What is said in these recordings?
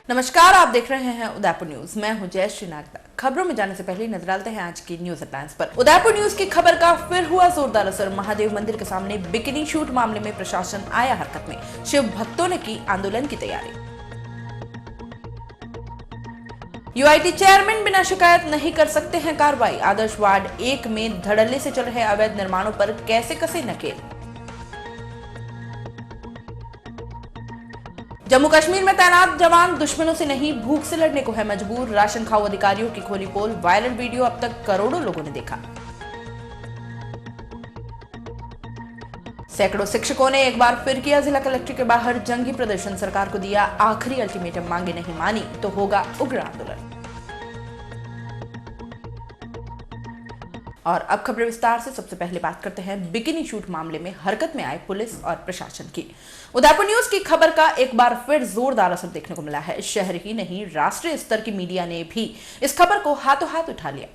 नमस्कार, आप देख रहे हैं उदयपुर न्यूज। मैं हूं जय श्रीनागदा। खबरों में जाने से पहले नजर डालते हैं आज की न्यूज हेडलाइंस पर। उदयपुर न्यूज की खबर का फिर हुआ जोरदार असर। महादेव मंदिर के सामने बिकिनी शूट मामले में प्रशासन आया हरकत में। शिव भक्तों ने की आंदोलन की तैयारी। यूआईटी चेयरमैन बिना शिकायत नहीं कर सकते हैं कार्रवाई। आदर्श वार्ड 1 में धड़ल्ले से चल रहे अवैध निर्माणों पर कैसे कसे नकेल। जम्मू कश्मीर में तैनात जवान दुश्मनों से नहीं भूख से लड़ने को है मजबूर। राशन खाओ अधिकारियों की खोली पोल। वायरल वीडियो अब तक करोड़ों लोगों ने देखा। सैकड़ों शिक्षकों ने एक बार फिर किया जिला कलेक्टर के बाहर जंगी प्रदर्शन। सरकार को दिया आखिरी अल्टीमेटम, मांगे नहीं मानी तो होगा उग्र आंदोलन। और अब खबरें विस्तार से। सबसे पहले बात करते हैं बिकिनी शूट मामले में हरकत में आए पुलिस और प्रशासन की। उदयपुर न्यूज की खबर का एक बार फिर जोरदार असर देखने को मिला है। शहर ही नहीं, राष्ट्रीय स्तर की मीडिया ने भी इस खबर को हाथों हाथ उठा लिया।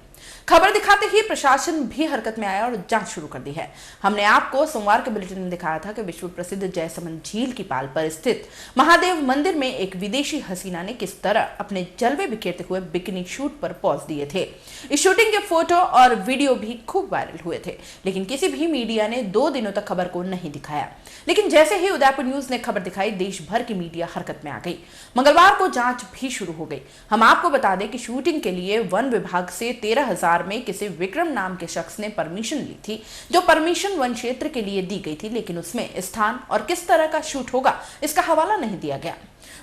खबर दिखाते ही प्रशासन भी हरकत में आया और जांच शुरू कर दी है। हमने आपको सोमवार के बुलेटिन में दिखाया था कि विश्व प्रसिद्ध जयसमंद झील की पाल पर स्थित महादेव मंदिर में एक विदेशी हसीना ने किस तरह अपने जलवे बिखेरते हुए बिकिनी शूट पर पॉज दिए थे। इस शूटिंग के फोटो और वीडियो भी खूब वायरल हुए थे, लेकिन किसी भी मीडिया ने 2 दिनों तक खबर को नहीं दिखाया। लेकिन जैसे ही उदयपुर न्यूज ने खबर दिखाई, देश भर की मीडिया हरकत में आ गई। मंगलवार को जांच भी शुरू हो गई। हम आपको बता दें कि शूटिंग के लिए वन विभाग से 13,000 में किसी विक्रम नाम के शख्स ने परमिशन ली थी, जो परमिशन वन क्षेत्र के लिए दी गई थी, लेकिन उसमें स्थान और किस तरह का शूट होगा इसका हवाला नहीं दिया गया।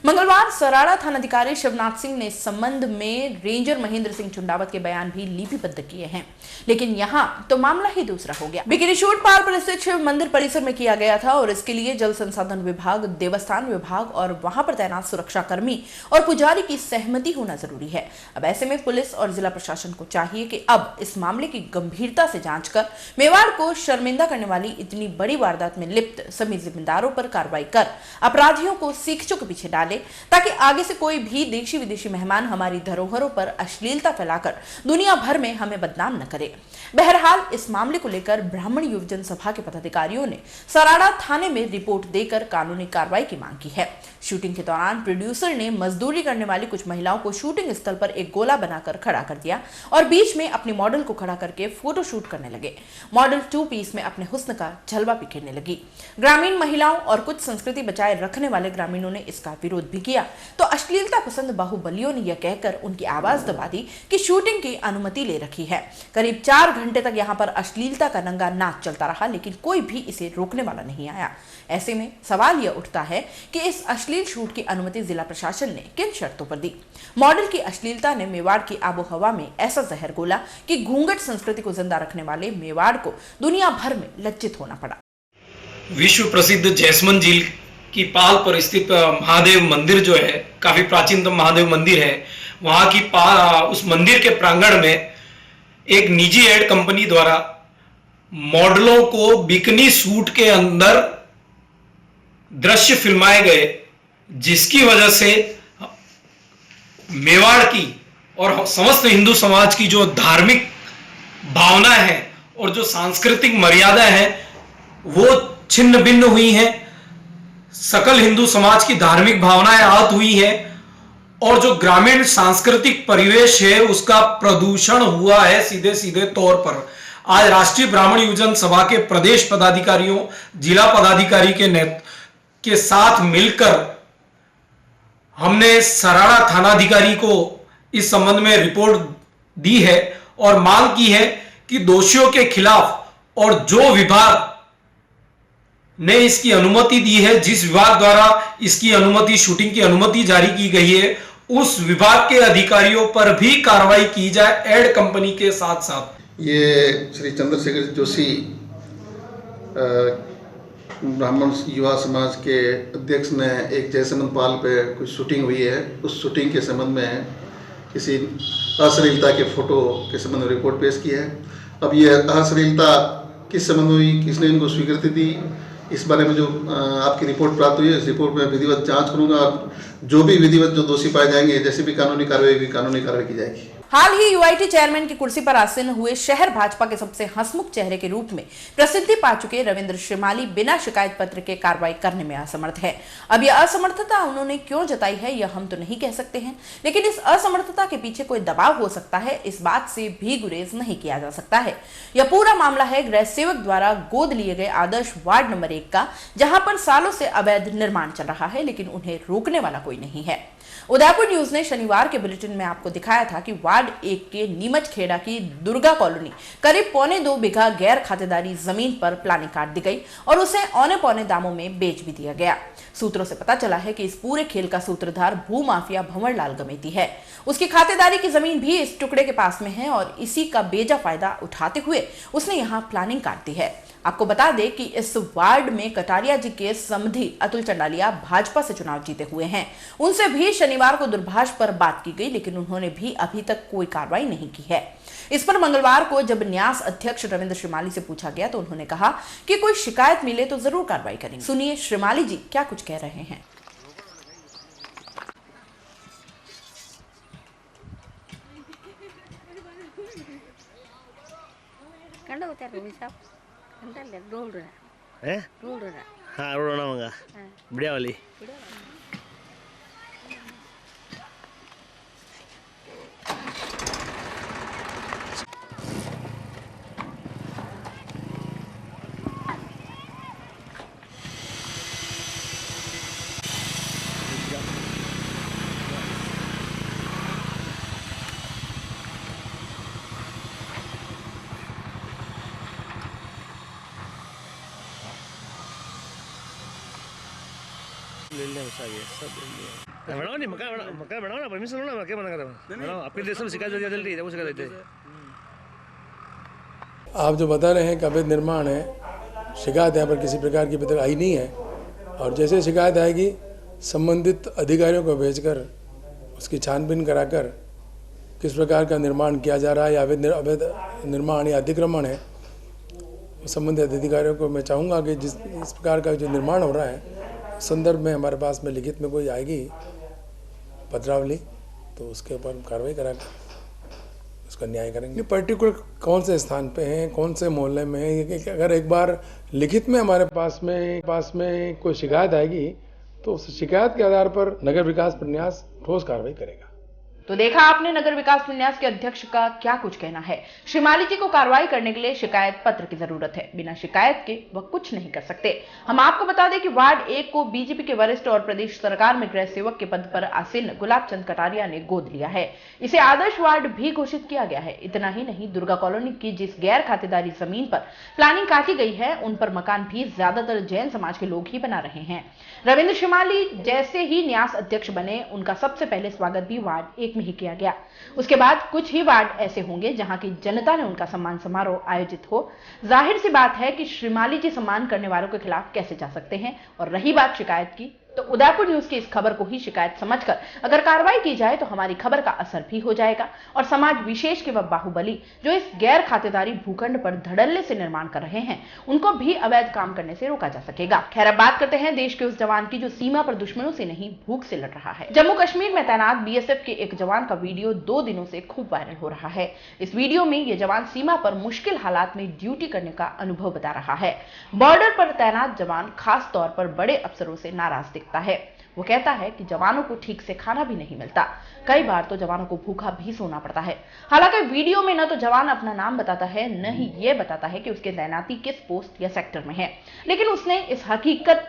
मंगलवार सराड़ा थानाधिकारी शिवनाथ सिंह ने इस संबंध में रेंजर महेंद्र सिंह चुंडावत के बयान भी लिपिबद्ध किए हैं, लेकिन यहां तो मामला ही दूसरा हो गया। बिकिनी शूट पाल पर स्थित शिव मंदिर परिसर में किया गया था और इसके लिए जल संसाधन विभाग, देवस्थान विभाग और वहां पर तैनात सुरक्षा कर्मी और पुजारी की सहमति होना जरूरी है। अब ऐसे में पुलिस और जिला प्रशासन को चाहिए कि अब इस मामले की गंभीरता से जांच कर मेवाड़ को शर्मिंदा करने वाली इतनी बड़ी वारदात में लिप्त सभी जिम्मेदारों पर कार्रवाई कर अपराधियों को सीखचों के पीछे डाले, ताकि आगे से कोई भी देशी विदेशी मेहमान हमारी धरोहरों पर अश्लीलता फैलाकर दुनिया भर में हमें बदनाम न करे। बहरहाल इस मामले को लेकर ब्राह्मण युवजन सभा के पदाधिकारियों ने सराड़ा थाने में रिपोर्ट देकर कानूनी कार्रवाई की मांग की है। शूटिंग के दौरान प्रोड्यूसर ने मजदूरी करने वाली कुछ महिलाओं को शूटिंग स्थल पर एक गोला बनाकर खड़ा कर दिया और बीच में अपनी मॉडल को खड़ा करके फोटो शूट करने लगे। मॉडल 2 पीस में अपने हुस्न का जलवा बिखेरने लगी। ग्रामीण महिलाओं और कुछ संस्कृति बचाए रखने वाले ग्रामीणों ने इसका विरोध भी किया, तो अश्लीलता पसंद बाहुबलियों ने यह कहकर उनकी आवाज दबा दी कि शूटिंग की अनुमति ले रखी है। करीब 4 घंटे तक यहाँ पर अश्लीलता का नंगा नाच चलता रहा, लेकिन कोई भी इसे रोकने वाला नहीं आया। ऐसे में सवाल यह उठता है कि इस अश्लील शूट की अनुमति जिला प्रशासन ने किन शर्तों पर दी। मॉडल की अश्लीलता ने मेवाड़ की आबोहवा में ऐसा जहर घोला कि घूंघट संस्कृति को जिंदा रखने वाले मेवाड़ को दुनिया भर में लज्जित होना पड़ा। विश्व प्रसिद्ध जयसमंद झील की पाल पर स्थित महादेव मंदिर जो है, काफी प्राचीनतम महादेव मंदिर है। वहां की उस मंदिर के प्रांगण में एक निजी एड कंपनी द्वारा मॉडलों को बिकिनी सूट के अंदर दृश्य फिल्माए गए, जिसकी वजह से मेवाड़ की और समस्त हिंदू समाज की जो धार्मिक भावना है और जो सांस्कृतिक मर्यादा है वो छिन्न भिन्न हुई हैं। सकल हिंदू समाज की धार्मिक भावनाएं आहत हुई है और जो ग्रामीण सांस्कृतिक परिवेश है उसका प्रदूषण हुआ है सीधे सीधे तौर पर। आज राष्ट्रीय ब्राह्मण युवजन सभा के प्रदेश पदाधिकारियों, जिला पदाधिकारी के साथ मिलकर हमने सराड़ा थानाधिकारी को इस संबंध में रिपोर्ट दी है और मांग की है कि दोषियों के खिलाफ और जो विभाग ने इसकी अनुमति दी है, जिस विभाग द्वारा इसकी अनुमति, शूटिंग की अनुमति जारी की गई है, उस विभाग के अधिकारियों पर भी कार्रवाई की जाए एड कंपनी के साथ साथ। ये श्री चंद्रशेखर जोशी ब्राह्मण युवा समाज के अध्यक्ष ने एक जयसमंद पाल पे कुछ शूटिंग हुई है, उस शूटिंग के संबंध में किसी अश्लीलता के फोटो के संबंध में रिपोर्ट पेश की है। अब ये अश्लीलता किस संबंध में हुई, किसने इनको स्वीकृति दी, इस बारे में जो आपकी रिपोर्ट प्राप्त हुई है, इस रिपोर्ट में विधिवत जांच करूंगा और जो भी विधिवत जो दोषी पाए जाएंगे, जैसे भी कानूनी कार्रवाई की जाएगी। हाल ही यूआईटी चेयरमैन की कुर्सी पर आसीन हुए शहर भाजपा के सबसे हंसमुख चेहरे के रूप में प्रसिद्धि पा चुके रविंद्र श्रीमाली बिना शिकायत पत्र के कार्रवाई करने में असमर्थ है। अब यह असमर्थता उन्होंने क्यों जताई है यह हम तो नहीं कह सकते हैं, लेकिन इस असमर्थता के पीछे कोई दबाव हो सकता है, इस बात से भी गुरेज नहीं किया जा सकता है। यह पूरा मामला है गृह सेवक द्वारा गोद लिए गए आदर्श वार्ड नंबर 1 का, जहां पर सालों से अवैध निर्माण चल रहा है, लेकिन उन्हें रोकने वाला कोई नहीं है। उदयपुर न्यूज ने शनिवार के बुलेटिन में आपको दिखाया था कि वार्ड 1 के नीमच खेड़ा की दुर्गा कॉलोनी करीब 1.25 बीघा गैर खातेदारी जमीन पर प्लानिंग काट दी गई और उसे औने पौने दामों में बेच भी दिया गया। सूत्रों से पता चला है कि इस पूरे खेल का सूत्रधार भू माफिया भंवरलाल गमेती है। उसकी खातेदारी की जमीन भी इस टुकड़े के पास में है और इसी का बेजा फायदा उठाते हुए उसने यहाँ प्लानिंग काट दी है। आपको बता दें कि इस वार्ड में कटारिया जी के समधी अतुल चंडालिया भाजपा से चुनाव जीते हुए हैं। उनसे भी शनिवार को दूरभाष पर बात की गई, लेकिन उन्होंने भी अभी तक कोई कार्रवाई नहीं की है। इस पर मंगलवार को जब न्यास अध्यक्ष रविंद्र श्रीमाली से पूछा गया तो उन्होंने कहा कि कोई शिकायत मिले तो जरूर कार्रवाई करेंगे। सुनिए श्रीमाली जी क्या कुछ कह रहे हैं। ढूंढ रहा हाँ रोना मंगा बढ़िया वाली ले लिया सब बनाओ नहीं मकान बनाओ ना परमिशन लो ना क्या मना कर बनाओ अपने देश में शिकायत जल्दी वो शिकायत देते हैं। आप जो बता रहे हैं कि अवैध निर्माण है, शिकायत यहाँ पर किसी प्रकार की अभी तक आई नहीं है और जैसे शिकायत आएगी संबंधित अधिकारियों को भेजकर उसकी छानबीन कराकर किस प्रकार का निर्माण किया जा रहा है या अवैध निर्माण या अतिक्रमण है, संबंधित अधिकारियों को मैं चाहूँगा कि जिस इस प्रकार का जो निर्माण हो रहा है संदर्भ में हमारे पास में लिखित में कोई आएगी पत्रावली तो उसके ऊपर कार्रवाई कराकर उसका न्याय करेंगे। पर्टिकुलर कौन से स्थान पे हैं, कौन से मोहल्ले में है, अगर एक बार लिखित में हमारे पास में कोई शिकायत आएगी तो उस शिकायत के आधार पर नगर विकास प्रन्यास ठोस कार्रवाई करेगा। तो देखा आपने नगर विकास प्रन्यास के अध्यक्ष का क्या कुछ कहना है। श्रीमाली जी को कार्रवाई करने के लिए शिकायत पत्र की जरूरत है, बिना शिकायत के वह कुछ नहीं कर सकते। हम आपको बता दें कि वार्ड 1 को बीजेपी के वरिष्ठ और प्रदेश सरकार में गृह सेवक के पद पर आसीन गुलाब चंद कटारिया ने गोद लिया है। इसे आदर्श वार्ड भी घोषित किया गया है। इतना ही नहीं, दुर्गा कॉलोनी की जिस गैर खातेदारी जमीन पर प्लानिंग काटी गई है उन पर मकान भी ज्यादातर जैन समाज के लोग ही बना रहे हैं। रविंद्र श्रीमाली जैसे ही न्यास अध्यक्ष बने उनका सबसे पहले स्वागत भी वार्ड 1 में ही किया गया। उसके बाद कुछ ही वार्ड ऐसे होंगे जहां की जनता ने उनका सम्मान समारोह आयोजित हो। जाहिर सी बात है कि श्रीमाली जी सम्मान करने वालों के खिलाफ कैसे जा सकते हैं। और रही बात शिकायत की, तो उदयपुर न्यूज की इस खबर को ही शिकायत समझकर अगर कार्रवाई की जाए तो हमारी खबर का असर भी हो जाएगा और समाज विशेष के वह बाहुबली जो इस गैर खातेदारी भूखंड पर धड़ल्ले से निर्माण कर रहे हैं उनको भी अवैध काम करने से रोका जा सकेगा। खैर अब बात करते हैं देश के उस जवान की जो सीमा पर दुश्मनों से नहीं भूख से लड़ रहा है। जम्मू कश्मीर में तैनात बीएसएफ के एक जवान का वीडियो 2 दिनों से खूब वायरल हो रहा है। इस वीडियो में यह जवान सीमा पर मुश्किल हालात में ड्यूटी करने का अनुभव बता रहा है। बॉर्डर पर तैनात जवान खास तौर पर बड़े अफसरों से नाराज दिखता है। वो कहता है कि जवानों को ठीक से खाना भी नहीं मिलता, कई बार तो जवानों को भूखा भी सोना पड़ता है। हालांकि वीडियो में न तो जवान अपना नाम बताता है न ही ये बताता है कि उसके तैनाती किस पोस्ट या सेक्टर में है, लेकिन उसने इस हकीकत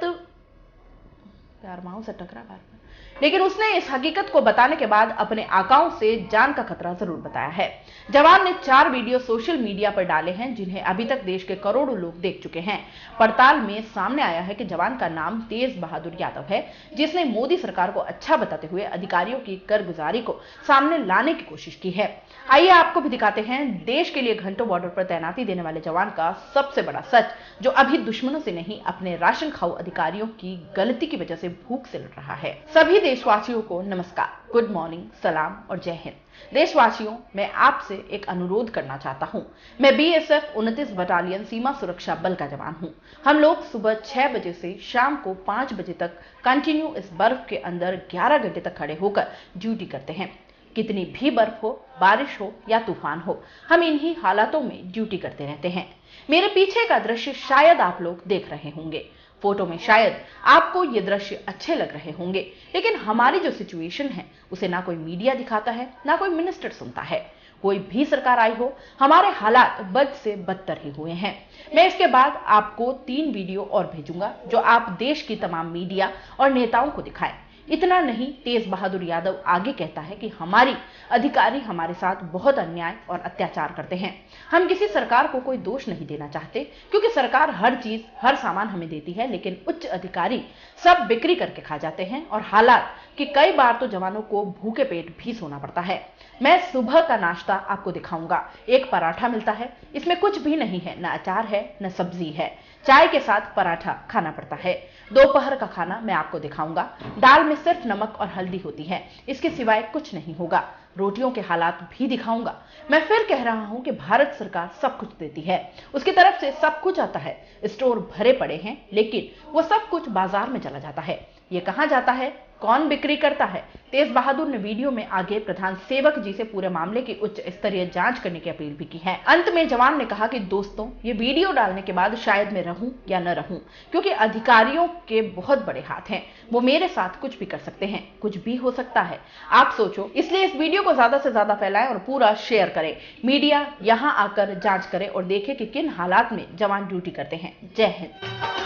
को बताने के बाद अपने आकाओं से जान का खतरा जरूर बताया है। जवान ने 4 वीडियो सोशल मीडिया पर डाले हैं जिन्हें अभी तक देश के करोड़ों लोग देख चुके हैं। पड़ताल में सामने आया है कि जवान का नाम तेज बहादुर यादव है, जिसने मोदी सरकार को अच्छा बताते हुए अधिकारियों की कारगुजारी को सामने लाने की कोशिश की है। आइए आपको भी दिखाते हैं देश के लिए घंटों बॉर्डर पर तैनाती देने वाले जवान का सबसे बड़ा सच, जो अभी दुश्मनों से नहीं अपने राशन खाऊ अधिकारियों की गलती की वजह से भूख से लड़ रहा है। सभी देशवासियों को नमस्कार, गुड मॉर्निंग, सलाम और जय हिंद। देशवासियों, मैं आपसे एक अनुरोध करना चाहता हूं। मैं बीएसएफ 29 बटालियन सीमा सुरक्षा बल का जवान हूं। हम लोग सुबह 6 बजे से शाम को 5 बजे तक कंटिन्यू इस बर्फ के अंदर 11 घंटे तक खड़े होकर ड्यूटी करते हैं। कितनी भी बर्फ हो, बारिश हो या तूफान हो, हम इन्हीं हालातों में ड्यूटी करते रहते हैं। मेरे पीछे का दृश्य शायद आप लोग देख रहे होंगे। फोटो में शायद आपको ये दृश्य अच्छे लग रहे होंगे, लेकिन हमारी जो सिचुएशन है उसे ना कोई मीडिया दिखाता है, ना कोई मिनिस्टर सुनता है। कोई भी सरकार आई हो, हमारे हालात बद से बदतर ही हुए हैं। मैं इसके बाद आपको 3 वीडियो और भेजूंगा जो आप देश की तमाम मीडिया और नेताओं को दिखाएं। इतना नहीं, तेज बहादुर यादव आगे कहता है कि हमारी अधिकारी हमारे साथ बहुत अन्याय और अत्याचार करते हैं। हम किसी सरकार को कोई दोष नहीं देना चाहते, क्योंकि सरकार हर चीज, हर सामान हमें देती है, लेकिन उच्च अधिकारी सब बिक्री करके खा जाते हैं और हालात कि कई बार तो जवानों को भूखे पेट भी सोना पड़ता है। मैं सुबह का नाश्ता आपको दिखाऊंगा। एक पराठा मिलता है, इसमें कुछ भी नहीं है, न अचार है न सब्जी है, चाय के साथ पराठा खाना पड़ता है। दोपहर का खाना मैं आपको दिखाऊंगा। दाल में सिर्फ नमक और हल्दी होती है, इसके सिवाय कुछ नहीं होगा। रोटियों के हालात भी दिखाऊंगा। मैं फिर कह रहा हूं कि भारत सरकार सब कुछ देती है, उसकी तरफ से सब कुछ आता है, स्टोर भरे पड़े हैं, लेकिन वो सब कुछ बाजार में चला जाता है। ये कहां जाता है, कौन बिक्री करता है? तेज बहादुर ने वीडियो में आगे प्रधान सेवक जी से पूरे मामले की उच्च स्तरीय जांच करने की अपील भी की है। अंत में जवान ने कहा कि दोस्तों, ये वीडियो डालने के बाद शायद मैं रहूं या न रहूं, क्योंकि अधिकारियों के बहुत बड़े हाथ हैं, वो मेरे साथ कुछ भी कर सकते हैं, कुछ भी हो सकता है। आप सोचो, इसलिए इस वीडियो को ज्यादा से ज्यादा फैलाएं और पूरा शेयर करें। मीडिया यहां आकर जांच करे और देखे कि किन हालात में जवान ड्यूटी करते हैं। जय हिंद।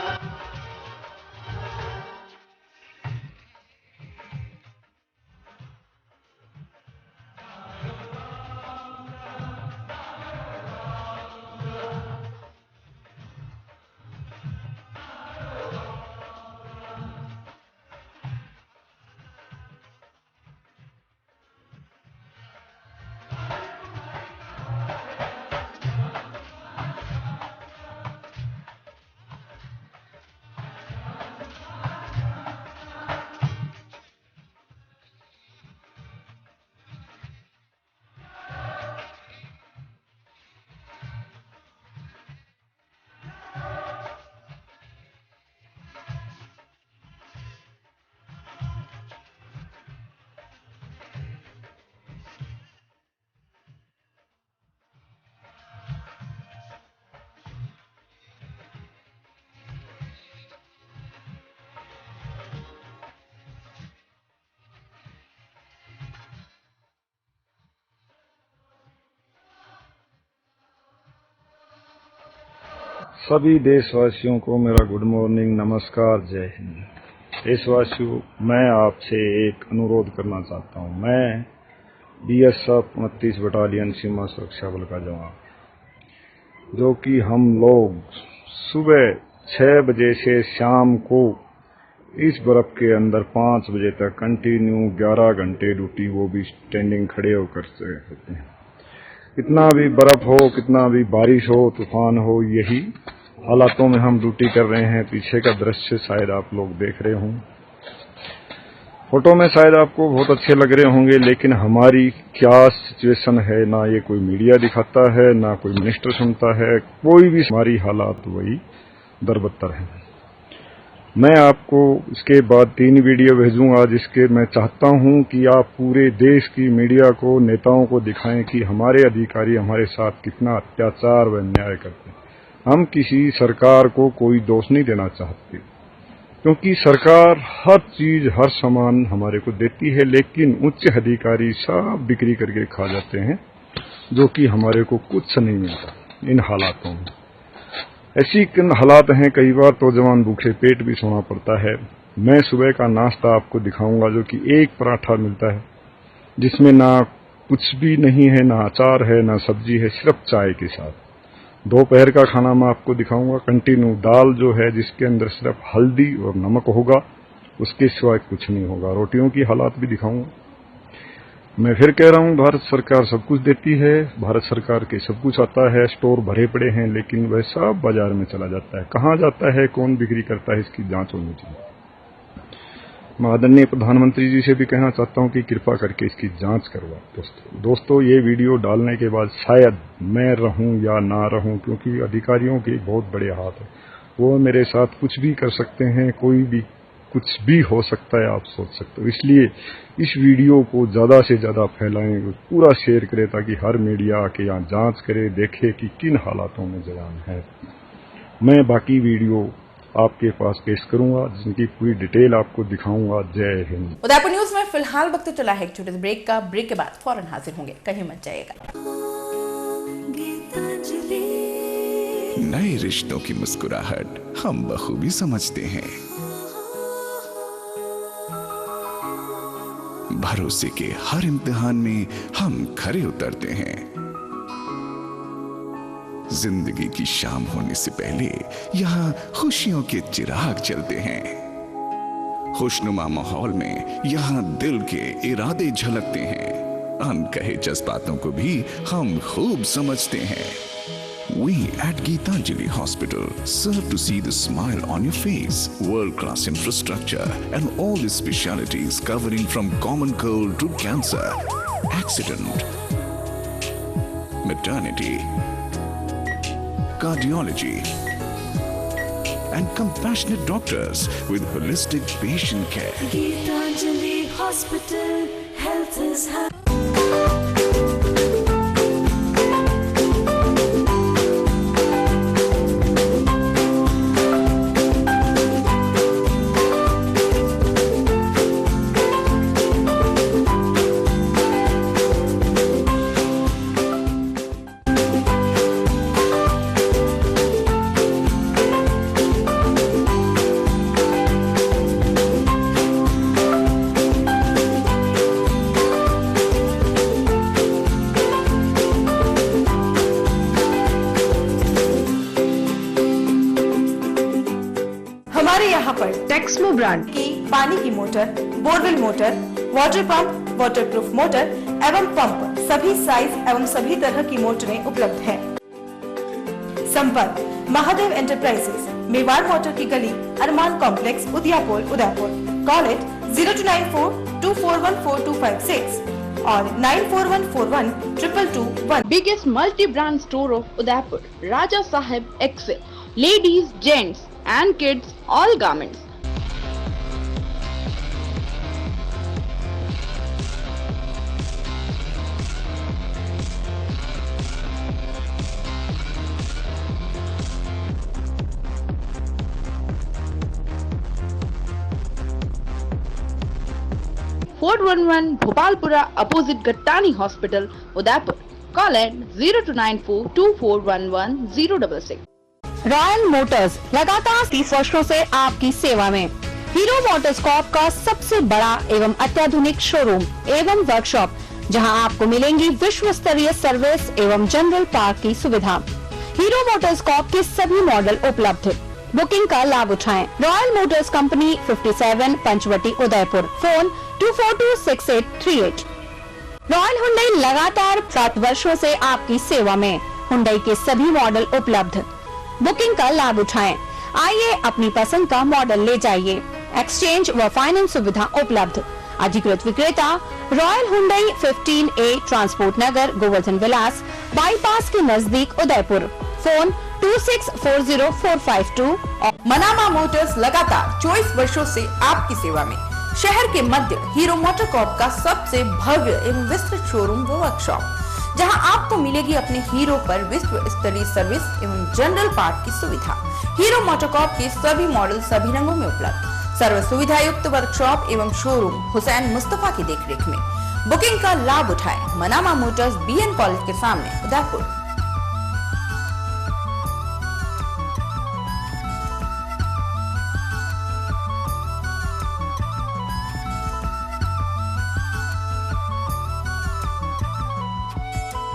सभी देशवासियों को मेरा गुड मॉर्निंग, नमस्कार, जय हिंद। देशवासियों, मैं आपसे एक अनुरोध करना चाहता हूं। मैं बीएसएफ 29 बटालियन सीमा सुरक्षा बल का जवान, जो कि हम लोग सुबह 6 बजे से शाम को इस बर्फ के अंदर 5 बजे तक कंटिन्यू 11 घंटे ड्यूटी, वो भी स्टैंडिंग खड़े होकर करते हैं। कितना भी बर्फ हो, कितना भी बारिश हो, तूफान हो, यही हालातों में हम ड्यूटी कर रहे हैं। पीछे का दृश्य शायद आप लोग देख रहे हों। फोटो में शायद आपको बहुत अच्छे लग रहे होंगे, लेकिन हमारी क्या सिचुएशन है, ना ये कोई मीडिया दिखाता है, ना कोई मिनिस्टर सुनता है, कोई भी। हमारी हालात वही दरबत्तर है। मैं आपको इसके बाद 3 वीडियो भेजूंगा, जिसके मैं चाहता हूं कि आप पूरे देश की मीडिया को, नेताओं को दिखाएं कि हमारे अधिकारी हमारे साथ कितना अत्याचार व अन्याय करते हैं। हम किसी सरकार को कोई दोष नहीं देना चाहते, क्योंकि सरकार हर चीज, हर सामान हमारे को देती है, लेकिन उच्च अधिकारी सब बिक्री करके खा जाते हैं, जो कि हमारे को कुछ नहीं मिलता इन हालातों में। ऐसी हालात हैं, कई बार तो जवान भूखे पेट भी सोना पड़ता है। मैं सुबह का नाश्ता आपको दिखाऊंगा, जो कि एक पराठा मिलता है, जिसमें ना कुछ भी नहीं है, ना अचार है, ना सब्जी है, सिर्फ चाय के साथ। दोपहर का खाना मैं आपको दिखाऊंगा, कंटिन्यू दाल जो है, जिसके अंदर सिर्फ हल्दी और नमक होगा, उसके सिवाय कुछ नहीं होगा। रोटियों की हालात भी दिखाऊंगा। मैं फिर कह रहा हूं, भारत सरकार सब कुछ देती है, भारत सरकार के सब कुछ आता है, स्टोर भरे पड़े हैं, लेकिन वह सब बाजार में चला जाता है। कहां जाता है, कौन बिक्री करता है, इसकी जांच होनी चाहिए। मैं आदरणीय प्रधानमंत्री जी से भी कहना चाहता हूं कि कृपा करके इसकी जांच करवाएं। दोस्तों, ये वीडियो डालने के बाद शायद मैं रहूं या ना रहूं, क्योंकि अधिकारियों के बहुत बड़े हाथ हैं। वो मेरे साथ कुछ भी कर सकते हैं, कोई भी कुछ भी हो सकता है, आप सोच सकते हो। इसलिए इस वीडियो को ज़्यादा से ज़्यादा फैलाएं, पूरा शेयर करें ताकि हर मीडिया आके यहाँ जांच करे, देखे कि किन हालातों में जवान है। मैं बाकी वीडियो आपके पास पेश करूंगा, जिनकी पूरी डिटेल आपको दिखाऊंगा। जय हिंद। उदयपुर न्यूज में फिलहाल वक्त चला है एक छोटे से ब्रेक का। ब्रेक के बाद फौरन हाजिर होंगे, कहीं मत जाइएगा। नए रिश्तों की मुस्कुराहट हम बखूबी समझते हैं। भरोसे के हर इम्तिहान में हम खरे उतरते हैं। जिंदगी की शाम होने से पहले यहाँ खुशियों के चिराग जलते हैं। खुशनुमा माहौल में यहाँ दिल के इरादे झलकते हैं। अनकहे जज्बातों को भी हम खूब समझते हैं। We at Geetanjali Hospital serve to see the smile on your face. World-class infrastructure and all the specialties covering from common cold to cancer, accident, maternity, cardiology, and compassionate doctors with holistic patient care. Geetanjali Hospital, health is high. हमारे यहाँ पर Texmo brand की पानी की motor, borewell motor, water pump, waterproof motor एवं pump सभी size एवं सभी तरह की मोटरें उपलब्ध हैं। संपर्क महादेव एंटरप्राइजेस, मेवाड़ मोटर की गली, अरमान कॉम्प्लेक्स, उदयपुर। कॉल इट 0294241426 और 9414122221। Biggest multi-brand store of Udaipur, Raja Sahib Excel, ladies, gents and kids, all garments. Fort 11 Bhopalpura opposite Gattani Hospital, Udaipur. Call at 029424110066. Royal Motors लगातार 30 वर्षों से आपकी सेवा में। हीरो मोटर्सकॉर्प का सबसे बड़ा एवं अत्याधुनिक शोरूम एवं वर्कशॉप, जहां आपको मिलेंगी विश्व स्तरीय सर्विस एवं जनरल पार्क की सुविधा। हीरो मोटर्सकॉर्प के सभी मॉडल उपलब्ध। बुकिंग का लाभ उठाएं। Royal motors company 57 Panchavati Udaipur. Phone 24268838। Royal Hyundai लगातार 7 वर्षों से आपकी सेवा में। हुंडई के सभी मॉडल उपलब्ध। बुकिंग का लाभ उठाएं। आइए अपनी पसंद का मॉडल ले जाइए। एक्सचेंज व फाइनेंस सुविधा उपलब्ध। अधिकृत विक्रेता रॉयल हुंडई 15A ट्रांसपोर्ट नगर, गोवर्धन विलास, बाईपास के नजदीक उदयपुर। फोन 26404552। मनामा मोटर्स लगातार 24 वर्षों से आपकी सेवा में। शहर के मध्य हीरो मोटरकॉर्प का सबसे भव्य एवं विस्तृत शोरूम व वर्कशॉप, जहां आपको मिलेगी अपने हीरो पर विश्व स्तरीय सर्विस एवं जनरल पार्ट की सुविधा। हीरो मोटरकॉर्प के सभी मॉडल सभी रंगों में उपलब्ध। सर्व सुविधा युक्त वर्कशॉप एवं शोरूम हुसैन मुस्तफा की देखरेख में। बुकिंग का लाभ उठाएं। मनामा मोटर्स BN कॉलेज के सामने उदयपुर।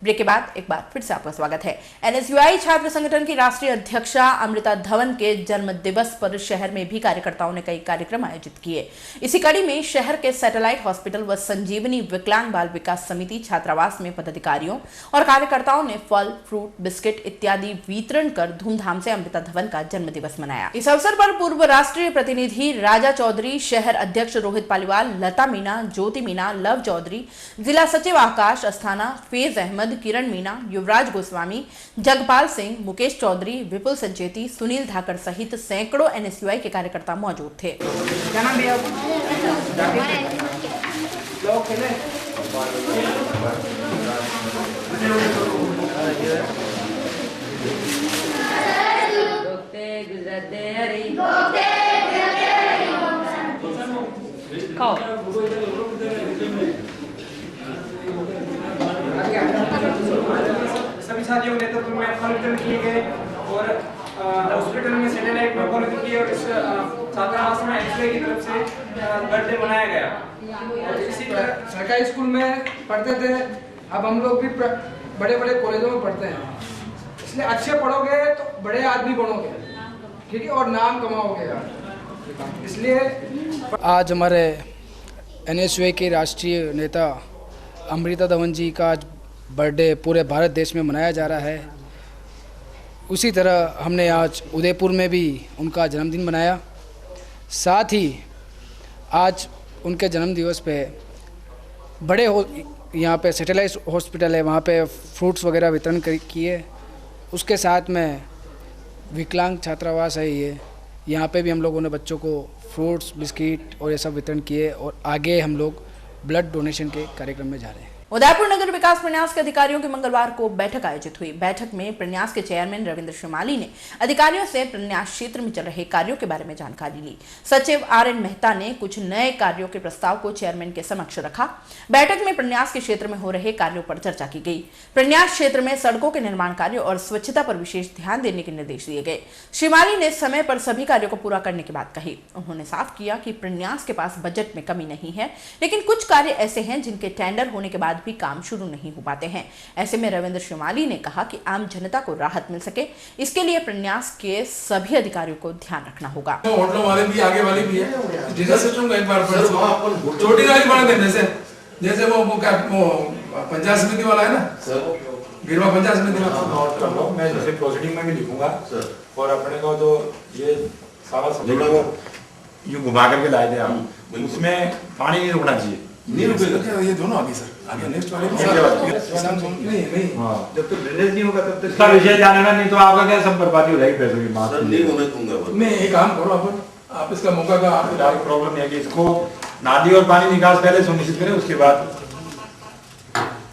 ब्रेक के बाद एक बार फिर से आपका स्वागत है। NSUI छात्र संगठन की राष्ट्रीय अध्यक्षा अमृता धवन के जन्म दिवस पर शहर में भी कार्यकर्ताओं ने कई कार्यक्रम आयोजित किए। इसी कड़ी में शहर के सैटेलाइट हॉस्पिटल व संजीवनी विकलांग बाल विकास समिति छात्रावास में पदाधिकारियों और कार्यकर्ताओं ने फल, फ्रूट, बिस्किट इत्यादि वितरण कर धूमधाम से अमृता धवन का जन्म दिवस मनाया। इस अवसर पर पूर्व राष्ट्रीय प्रतिनिधि राजा चौधरी, शहर अध्यक्ष रोहित पालीवाल, लता मीणा, ज्योति मीणा, लव चौधरी, जिला सचिव आकाश अस्थाना, फैज अहमद, अहमद, किरण मीणा, युवराज गोस्वामी, जगपाल सिंह, मुकेश चौधरी, विपुल संचेती, सुनील धाकड़ सहित सैकड़ों NSUI के कार्यकर्ता मौजूद थे। क्या नाम भैया? सभी साथियों के नेतृत्व में फल वितरण किए गए और हॉस्पिटल में सैटेलाइट में फल वितरण किए और इस छात्रावास में NSUI की तरफ से बर्थडे मनाया गया। और इसी तरह सरकारी स्कूल में पढ़ते थे, अब हम लोग भी बड़े बड़े कॉलेजों में पढ़ते हैं, इसलिए अच्छे पढ़ोगे तो बड़े आदमी बनोगे, ठीक है, और नाम कमाओगे यार। इसलिए आज हमारे NSUI के राष्ट्रीय नेता अमृता धवन जी का आज बर्थडे पूरे भारत देश में मनाया जा रहा है। उसी तरह हमने आज उदयपुर में भी उनका जन्मदिन मनाया। साथ ही आज उनके जन्म दिवस पे यहाँ पे सैटेलाइट हॉस्पिटल है, वहाँ पे फ्रूट्स वगैरह वितरण किए। उसके साथ में विकलांग छात्रावास है यहाँ पे भी हम लोगों ने बच्चों को फ्रूट्स, बिस्किट और ये सब वितरण किए और आगे हम लोग ब्लड डोनेशन के कार्यक्रम में जा रहे हैं। उदयपुर नगर विकास प्रन्यास के अधिकारियों की मंगलवार को बैठक आयोजित हुई। बैठक में प्रन्यास के चेयरमैन रविंद्र श्रीमाली ने अधिकारियों से प्रन्यास क्षेत्र में चल रहे कार्यों के बारे में जानकारी ली। सचिव RN मेहता ने कुछ नए कार्यों के प्रस्ताव को चेयरमैन के समक्ष रखा। बैठक में प्रन्यास के क्षेत्र में हो रहे कार्यों पर चर्चा की गई। प्रन्यास क्षेत्र में सड़कों के निर्माण कार्य और स्वच्छता पर विशेष ध्यान देने के निर्देश दिए गए। श्रीमाली ने समय पर सभी कार्यों को पूरा करने की बात कही। उन्होंने साफ किया कि प्रन्यास के पास बजट में कमी नहीं है, लेकिन कुछ कार्य ऐसे हैं जिनके टेंडर होने के बाद भी काम शुरू नहीं हो पाते हैं। ऐसे में रविंद्र श्रीमाली ने कहा कि आम जनता को राहत मिल सके, इसके लिए प्रन्यास के सभी अधिकारियों को ध्यान रखना होगा। होटलों वाले भी आगे वाले भी है, डिजल सिस्टम का एक बार छोटी गाड़ी बना देने से, जैसे वो पंचायत समिति वाला है ना सर, गिरवा पंचायत समिति वाला, मैं जैसे प्रोसीडिंग में भी लिखूंगा और अपने को जो ये सारा यूं घुमा करके लाए थे आप, उसमें पानी नहीं रुकना चाहिए। नहीं रुकेगा ये दोनों आगे सर, आगे नेक्स्ट वाले नहीं जब तक ड्रेनेज नहीं होगा तब तक इसका विषय जानेगा, नहीं तो आपका क्या सब बर्बादी हो जाएगी, पैसों की बात नहीं होने दूंगा मैं। एक काम करो अपन, आप इसका मौका का आपको प्रॉब्लम है कि इसको नाली और पानी निकास पहले सुनिश्चित करें, उसके बाद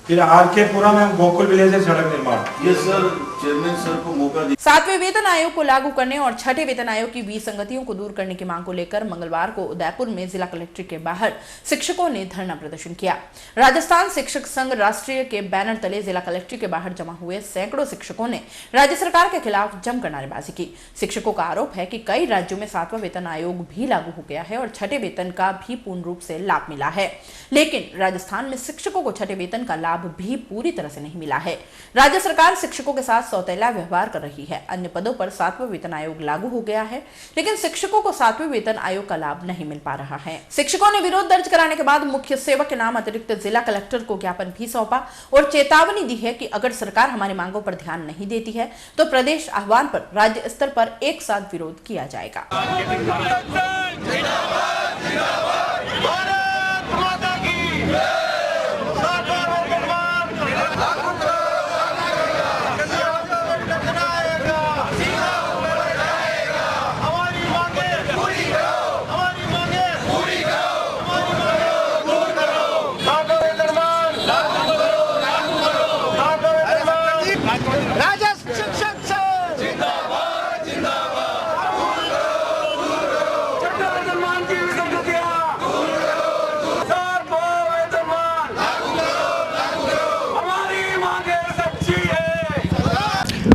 फिर RK-पुरा में गोकुल विलेज सड़क निर्माण। ये सर चेयरमैन सर को मौका दिया। 7वें वेतन आयोग को लागू करने और 6ठे वेतन आयोग की विसंगतियों को दूर करने की मांग को लेकर मंगलवार को उदयपुर में जिला कलेक्ट्रेट के बाहर शिक्षकों ने धरना प्रदर्शन किया। राजस्थान शिक्षक संघ राष्ट्रीय के बैनर तले जिला कलेक्ट्रेट के बाहर जमा हुए सैकड़ों शिक्षकों ने राज्य सरकार के खिलाफ जमकर नारेबाजी की। शिक्षकों का आरोप है कि कई राज्यों में 7वां वेतन आयोग भी लागू हो गया है और 6ठे वेतन का भी पूर्ण रूप से लाभ मिला है, लेकिन राजस्थान में शिक्षकों को 6ठे वेतन का लाभ भी पूरी तरह से नहीं मिला है। राज्य सरकार शिक्षकों के साथ सौतेला व्यवहार कर रही है। अन्य पदों पर 7वां वेतन आयोग लागू हो गया है, लेकिन शिक्षकों को 7वें वेतन आयोग का लाभ नहीं मिल पा रहा है। शिक्षकों ने विरोध दर्ज कराने के बाद मुख्य सेवक के नाम अतिरिक्त जिला कलेक्टर को ज्ञापन भी सौंपा और चेतावनी दी है कि अगर सरकार हमारी मांगों पर ध्यान नहीं देती है तो प्रदेश आह्वान पर राज्य स्तर पर एक साथ विरोध किया जाएगा।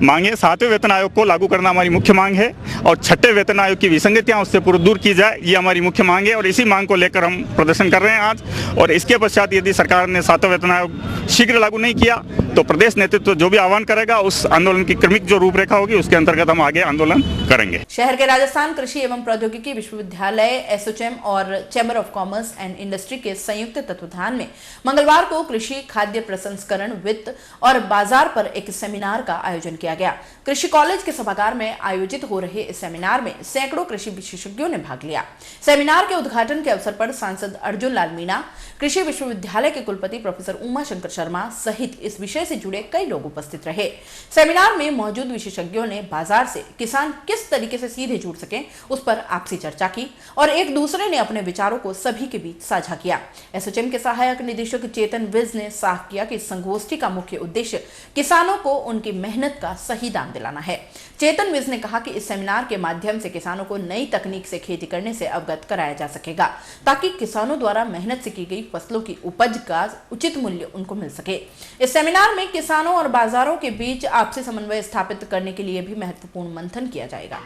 मांगे 7वें वेतन आयोग को लागू करना हमारी मुख्य मांग है और 6ठे वेतन आयोग की विसंगतियां उससे पूरी दूर की जाए, ये हमारी मुख्य मांग है और इसी मांग को लेकर हम प्रदर्शन कर रहे हैं आज। और इसके पश्चात यदि सरकार ने 7वां वेतन आयोग शीघ्र लागू नहीं किया तो प्रदेश नेतृत्व जो भी आह्वान करेगा उस आंदोलन की क्रमिक जो रूपरेखा होगी उसके अंतर्गत हम आगे आंदोलन करेंगे। शहर के राजस्थान कृषि एवं प्रौद्योगिकी विश्वविद्यालय, एसोचैम और chamber of commerce and industry के संयुक्त तत्वाधान में मंगलवार को कृषि, खाद्य प्रसंस्करण, वित्त और बाजार पर एक सेमिनार का आयोजन किया किया गया। कृषि कॉलेज के सभागार में आयोजित हो रहे इस सेमिनार में सैकड़ों कृषि विशेषज्ञों ने भाग लिया। सेमिनार के उद्घाटन के अवसर पर सांसद अर्जुन लाल मीणा, कृषि विश्वविद्यालय के कुलपति प्रोफेसर उमा शंकर शर्मा सहित इस विषय से जुड़े कई लोग उपस्थित रहे। सेमिनार में मौजूद विशेषज्ञों ने बाजार से किसान किस तरीके से सीधे जुड़ सके उस पर आपसी चर्चा की और एक दूसरे ने अपने विचारों को सभी के बीच साझा किया। एसोचैम के सहायक निदेशक चेतन विज ने साफ किया कि इस संगोष्ठी का मुख्य उद्देश्य किसानों को उनकी मेहनत का सही दाम दिलाना है। चेतन विज ने कहा कि इस सेमिनार के माध्यम से किसानों को नई तकनीक से खेती करने से अवगत कराया जा सकेगा ताकि किसानों द्वारा मेहनत से की गई फसलों की उपज का उचित मूल्य उनको मिल सके। इस सेमिनार में किसानों और बाजारों के बीच आपसी समन्वय स्थापित करने के लिए भी महत्वपूर्ण मंथन किया जाएगा।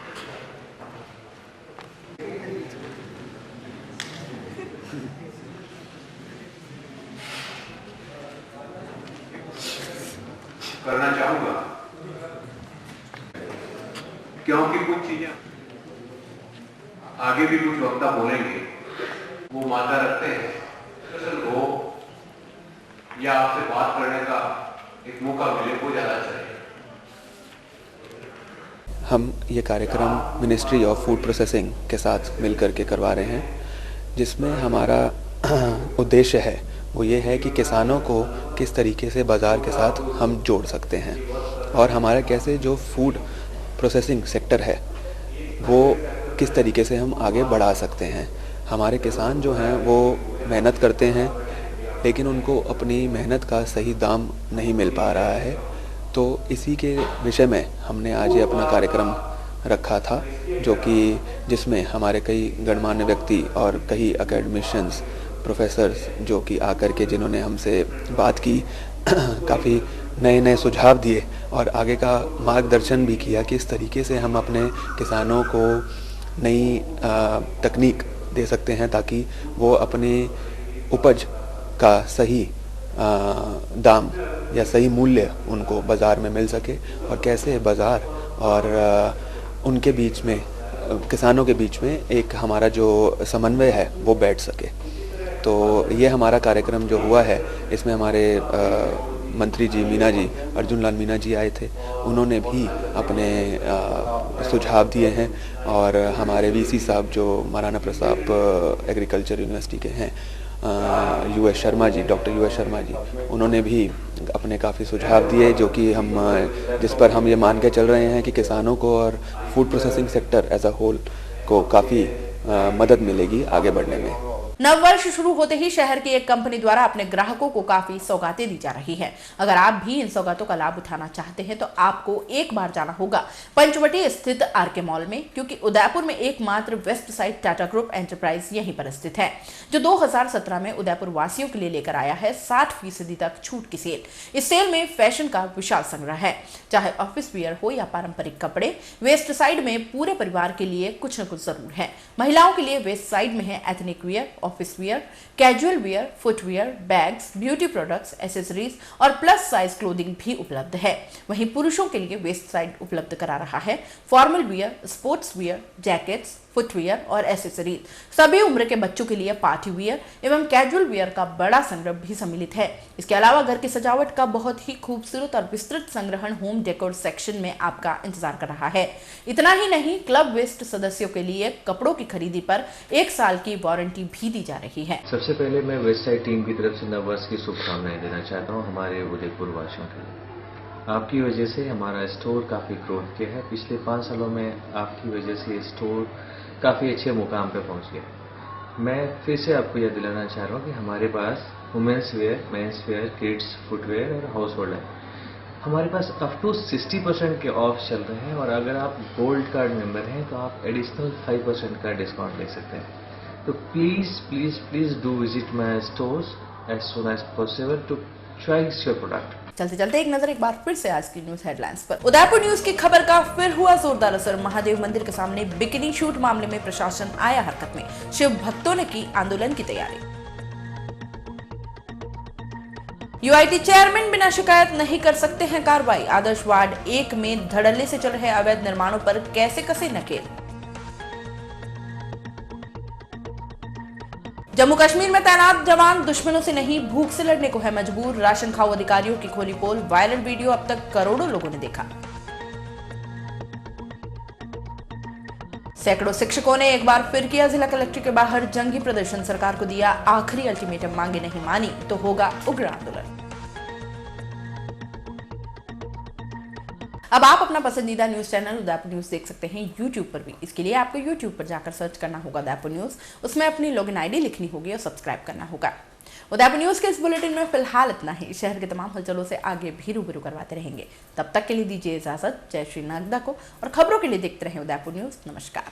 करना चाहूंगा क्योंकि कुछ चीजें आगे भी कुछ वक्ता बोलेंगे, वो माता रखते हैं वो या आपसे बात करने का एक मौका मिले वो ज्यादा चाहिए। हम ये कार्यक्रम मिनिस्ट्री ऑफ फूड प्रोसेसिंग के साथ मिलकर के करवा रहे हैं, जिसमें हमारा उद्देश्य है वो ये है कि किसानों को किस तरीके से बाज़ार के साथ हम जोड़ सकते हैं और हमारा कैसे जो फूड प्रोसेसिंग सेक्टर है वो किस तरीके से हम आगे बढ़ा सकते हैं। हमारे किसान जो हैं वो मेहनत करते हैं लेकिन उनको अपनी मेहनत का सही दाम नहीं मिल पा रहा है, तो इसी के विषय में हमने आज ये अपना कार्यक्रम रखा था, जो कि जिसमें हमारे कई गणमान्य व्यक्ति और कई एकेडमिशियंस प्रोफेसर्स जो कि आकर के जिन्होंने हमसे बात की, काफ़ी नए नए सुझाव दिए और आगे का मार्गदर्शन भी किया कि इस तरीके से हम अपने किसानों को नई तकनीक दे सकते हैं ताकि वो अपने उपज का सही दाम या सही मूल्य उनको बाज़ार में मिल सके और कैसे बाज़ार और उनके बीच में, किसानों के बीच में एक हमारा जो समन्वय है वो बैठ सके। तो ये हमारा कार्यक्रम जो हुआ है इसमें हमारे मंत्री जी मीणा जी, अर्जुन लाल मीणा जी आए थे, उन्होंने भी अपने सुझाव दिए हैं और हमारे वीसी साहब जो महाराणा प्रताप एग्रीकल्चर यूनिवर्सिटी के हैं, US Sharma ji, doctor US Sharma ji, उन्होंने भी अपने काफ़ी सुझाव दिए जो कि हम जिस पर हम ये मान के चल रहे हैं कि किसानों को और food processing sector as a whole को काफ़ी मदद मिलेगी आगे बढ़ने में। नव वर्ष शुरू होते ही शहर की एक कंपनी द्वारा अपने ग्राहकों को काफी सौगातें दी जा रही हैं। अगर आप भी इन सौगातों का लाभ उठाना चाहते हैं तो आपको एक बार जाना होगा पंचवटी स्थित आरके मॉल में, क्योंकि उदयपुर में एकमात्र west side Tata group enterprise यहीं पर स्थित है, जो 2017 में उदयपुर वासियों के लिए लेकर आया है 60% तक छूट की सेल। इस सेल में फैशन का विशाल संग्रह है, चाहे ऑफिस वियर हो या पारंपरिक कपड़े। वेस्ट साइड में पूरे परिवार के लिए कुछ न कुछ जरूर है। महिलाओं के लिए वेस्ट साइड में है ethnic wear, office wear, casual wear, footwear, bags, beauty products, accessories और प्लस साइज क्लोथिंग भी उपलब्ध है। वहीं पुरुषों के लिए वेस्ट साइड उपलब्ध करा रहा है formal wear, sports wear, jackets, footwear और एसेसरीज। सभी उम्र के बच्चों के लिए पार्टी वियर एवं कैजुअल वियर का बड़ा संग्रह भी सम्मिलित है। इसके अलावा घर की सजावट का बहुत ही खूबसूरत और विस्तृत संग्रहण होम डेकोर सेक्शन में आपका इंतजार कर रहा है। इतना ही नहीं, क्लब वेस्ट सदस्यों के लिए कपड़ों की खरीदी पर 1 साल की वारंटी भी दी जा रही है। सबसे पहले मैं वेस्ट साइड टीम की तरफ से नव वर्ष की शुभकामनाएं देना चाहता हूं हमारे उदयपुर वासियों के लिए। आपकी वजह से हमारा स्टोर काफ़ी ग्रोथ किया है। पिछले 5 सालों में आपकी वजह से स्टोर काफ़ी अच्छे मुकाम पे पहुंच गया। मैं फिर से आपको यह दिलाना चाह रहा हूँ कि हमारे पास women's wear, men's wear, kids footwear और हाउस होल्ड है। हमारे पास अप टू 60% के ऑफ चल रहे हैं और अगर आप गोल्ड कार्ड मेंबर हैं तो आप एडिशनल 5% का डिस्काउंट ले सकते हैं। तो please please please do visit my stores as soon as possible to choice your product. चलते चलते एक नजर एक बार फिर से आज की न्यूज हेडलाइंस पर। उदयपुर न्यूज की खबर का फिर हुआ जोरदार असर। महादेव मंदिर के सामने बिकिनी शूट मामले में प्रशासन आया हरकत में। शिव भक्तों ने की आंदोलन की तैयारी। यूआईटी चेयरमैन बिना शिकायत नहीं कर सकते हैं कार्रवाई। आदर्श वार्ड 1 में धड़ल्ले से चल रहे अवैध निर्माणों पर कैसे कसे नकेल। जम्मू कश्मीर में तैनात जवान दुश्मनों से नहीं भूख से लड़ने को है मजबूर। राशन खाओ अधिकारियों की खोली पोल, वायरल वीडियो अब तक करोड़ों लोगों ने देखा। सैकड़ों शिक्षकों ने एक बार फिर किया जिला कलेक्टर के बाहर जंगी प्रदर्शन। सरकार को दिया आखिरी अल्टीमेटम, मांगे नहीं मानी तो होगा उग्र आंदोलन। अब आप अपना पसंदीदा न्यूज चैनल उदयपुर न्यूज देख सकते हैं YouTube पर भी। इसके लिए आपको YouTube पर जाकर सर्च करना होगा उदयपुर न्यूज, उसमें अपनी लॉगिन आईडी लिखनी होगी और सब्सक्राइब करना होगा। उदयपुर न्यूज के इस बुलेटिन में फिलहाल इतना ही। शहर के तमाम हलचलों से आगे भी रूबरू करवाते रहेंगे। तब तक के लिए दीजिए इजाजत। जय श्री नगदा को, और खबरों के लिए देखते रहें उदयपुर न्यूज। नमस्कार।